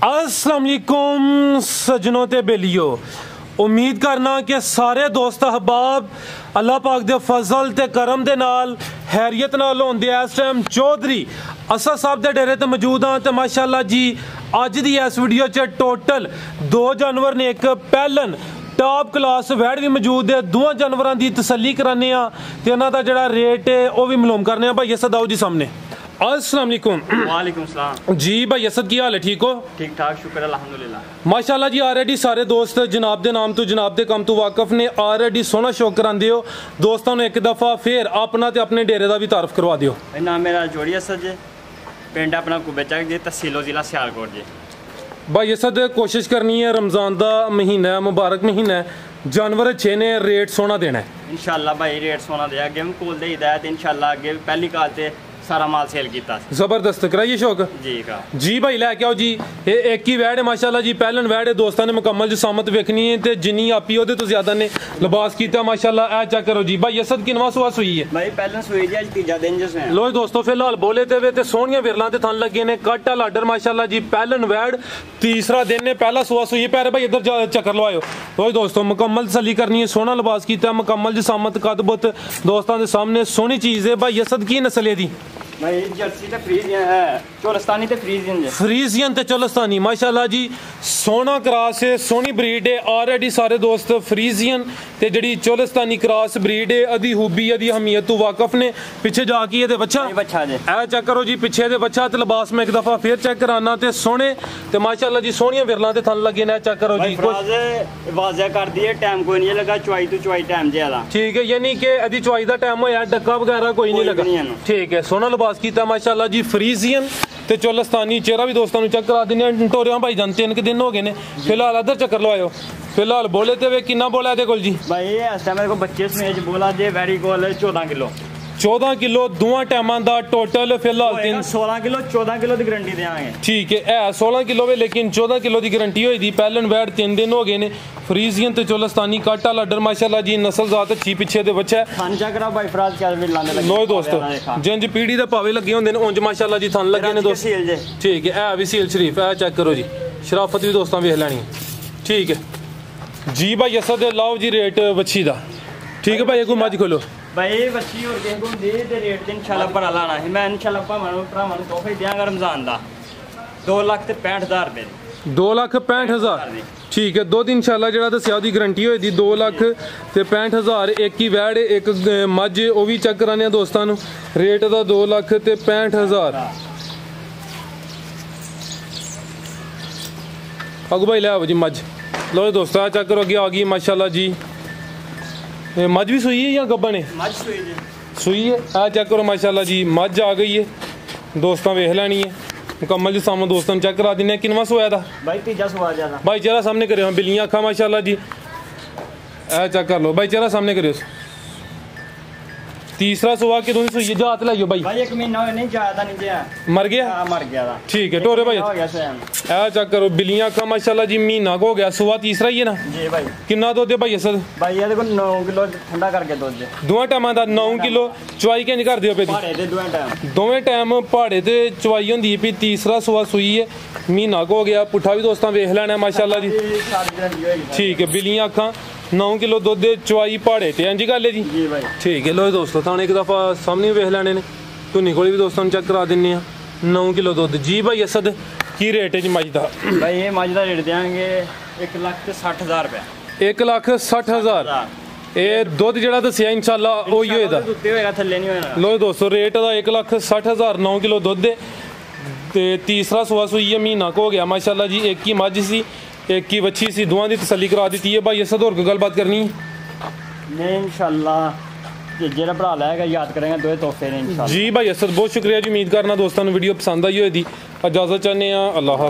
अस्सलाम वालेकुम सजनों ते बेलियो, उम्मीद करना कि सारे दोस्त अहबाब अल्लाह पाक दे फजल ते करम दे नाल हैरियत नाल होंदे। इस टाइम चौधरी असद साहब दे डेरे ते मौजूद हाँ ते माशाअल्लाह जी अज दी इस वीडियो च टोटल 2 जानवर ने, एक पैलन टॉप क्लास वैड भी मौजूद है। दोवां जानवरां दी तसल्ली कराने ते इन्हां दा जिहड़ा रेट है वह भी मालूम करने। भाई असद आओ जी सामने। अस्सलाम वालेकुम। वालेकुम सलाम जी। भाई असद की हाल है? ठीक हो? ठीक ठाक, शुक्र अल्हम्दुलिल्लाह। माशाल्लाह जी ऑलरेडी सारे दोस्त जनाब दे नाम तो जनाब दे कम तो वाकफ ने, ऑलरेडी सोहना शौक करांदे हो। दोस्तों ने एक दफ़ा फिर अपना ते अपने डेरे का भी तारफ करवा दियो। नाम मेरा जोड़ी असद जी, पिंड अपना कुबेचक जी, तहसील जिला सियालकोट जी। भाई असद कोशिश करनी है, रमज़ान का महीना है, मुबारक महीना है, जानवर अच्छे ने, रेट सोना देना है इंशाल्लाह। भाई रेट सोना दे अगे भी कोल दे हिदायत इंशाल्लाह। अगे पहली काल ते सारा माल सेल किया। जबरदस्त कराइए शौक जी का जी। भाई लैके आओ जी, ये एक ही वैड है माशाल्लाह जी, पहलन वैड है। दोस्तों ने मुकम्मल जसामत वेखनी है ते जिन्नी आपी ओदे तो ज्यादा ने लिबास किया माशाल्लाह। ए चेक करो जी। भाई असद किनवा सुआ सुई है? भाई पहलन सुई जी, आज तीजा दिन जिसमें। लो दोस्तों फिलहाल बोले ते सोहनिया विरलां ते थन लगे ने, कट वाला आर्डर माशाल्लाह जी। पहलन वैड तीसरा दिन ने, पहला सुआ सुई है। प्यारे भाई इधर चक्कर लवाओ। लो दोस्तों मुकम्मल तसल्ली करनी है, सोहना लिबास किया, मुकम्मल जसामत कद बुत दोस्तों के सामने सोहनी चीज़ है। भाई असद की नस्ल है दी? भाई जर्सी ते फ्रीजियन है, चोलस्तानी ते फ्रीजियन है। फ्रीजियन ते चोलस्तानी माशाल्लाह जी, सोहना क्रॉस है, सोहनी ब्रीड है। ऑलरेडी सारे दोस्त फ्रीजियन ते जड़ी चोलस्तानी क्रॉस ब्रीड है, अदी खूबी अदी हमीयत तो वाकफ ने। पीछे जाके ये बच्चा जी ए चेक करो जी, पीछे दे बच्चा ते लिबास में एक दफा फिर चेक कराना ते सोहने ते माशाल्लाह जी सोहनिया विरलां ते थन लगे ने। चेक करो जी, वाज़े कर दिए, टाइम कोई नहीं लगा, चुवाई तो चुवाई टाइम ज्यादा। ठीक है, यानी कि अदी चुवाई दा टाइम होया, डक्का वगैरह कोई नहीं लगा। ठीक है, सोहना लिबास किया माशाल्लाह जी। फ्रीजियन ते चोलस्तानी चेहरा भी दोस्तों चेक करा देने। टोरिया भाई जान 3 दिन हो गए ने। फिलहाल अदर चक्कर लवाओ। फिलहाल बोले ते वे कितना बोला है जी? भाई इस टाइम मेरे को बच्चे समेत बोला जे वेरी कोल 14 किलो। 14 किलो दोवां टाइमां दा टोटल फिलहाल 16 किलो 14 किलो की गारंटी देंगे। ठीक है 16 किलो वे, लेकिन 14 किलो की गारंटी हुई थी। पहलन वैड 3 दिन हो गए ने। फ्रीजियन ते चोलस्तानी कट वाला आर्डर माशाल्लाह जी, नस्ल जात अच्छी, पीछे दे बच्चा थान चेक करा भाई फराज क्या लाने लगे। लो दोस्तों जिंज पीढ़ी दे पावे लगे होंदे ने उंज माशाल्लाह जी थन लगे ने दोस्त। ठीक है, ए भी सील शरीफ है, चेक करो जी, शराफत भी दोस्तों वेख लैनी। ठीक है जी। भाई असद लाओ जी रेट बच्छी दा। ठीक है भाई, एक मज खोलो भाई बच्ची और किसी को दे ते रेट ते इंशाल्लाह भरा लाना है। मैं इंशाल्लाह भरावां नूं तोहफे देंगा रमजान दा 2,65,000 रुपए। 2,65,000। ठीक है, दो दिन इंशाल्लाह जेड़ा दस्सिया दी गारंटी होई दी 2,65,000। एक ही वैड एक मज वो भी चेक कराने दोस्तों नूं। रेट दा 2,65,000। अगू भाई ले आओ जी मज। लो दोस्तों चेक करो, अगे आ गई माशाल्लाह जी। मज भी सुई है या गब्बन है? मज सुई जी, सुई है। आ चेक करो माशाल्लाह जी, मज आ गई है दोस्तों, वेख लैनी है मुकम्मल जी। सामने दोस्तों चेक करा देने। किनवा सोया था भाई? तीजा सुआ ज्यादा। भाई चेहरा सामने करो, बिल्लियां अखा माशाल्लाह जी। ए चेक कर लो भाई, चेहरा सामने करो। तीसरा सुआ कि दूसरी सुई जात लाइयो भाई? भाई 1 महीना नहीं ज्यादा नहीं गया, मर गया। मर गया। ठीक है टोरे भाई, ए चेक करो, बिल्लियां अखा माशाल्लाह जी, महीना को हो गया। सुआ तीसरा ही है ना जी भाई। कितना दुध है भाई असद? भाई ये देखो 9 किलो ठंडा करके दुध दोवें टाइमां दा 9 किलो। चुवाई किंज कर दियो पे? दोवें टाइम पहाड़े ते चुवाई होंदी है। तीसरा सुआ सुई है, महीना को हो गया। पुट्ठा भी दोस्तों वेख लैना माशाल्लाह जी। ठीक है, बिल्लियां अखा 9 किलो दुध चुवाई पहाड़े ते इंजी गल है जी। ठीक है, लो दोस्तों थाने एक दफ़ा सामने वेख लैने ने। धुनी कोली भी दोस्तों चेक करा दिन्ने 9 किलो दुध जी। भाई असद की रेट है जी मज दा? भाई ये मज दा रेट देंगे 1,60,000 रुपए। 1,60,000। ये दुध जेड़ा दस्सिया इंशाल्लाह ओही होएगा, थल्ले नहीं होना। लो दोस्तों रेट दा 1,60,000, 9 किलो दुध है ते तीसरा सुआ सुई है, महीना को हो गया माशाल्लाह जी। एक ही मज सी, एक ही बच्ची सी, दोवां दी तसल्ली करा दी है। भाई असद होर कोई गलबात करनी नहीं? इंशाल्लाह जेड़ा भरा लाएगा याद करेंगे, दो तोहफे ने इंशाल्लाह। जी भाई असद बहुत शुक्रिया जी। उम्मीद करना दोस्तों वीडियो पसंद आई होगी। इजाज़त चाहते हैं, अल्लाह हाफ़िज़।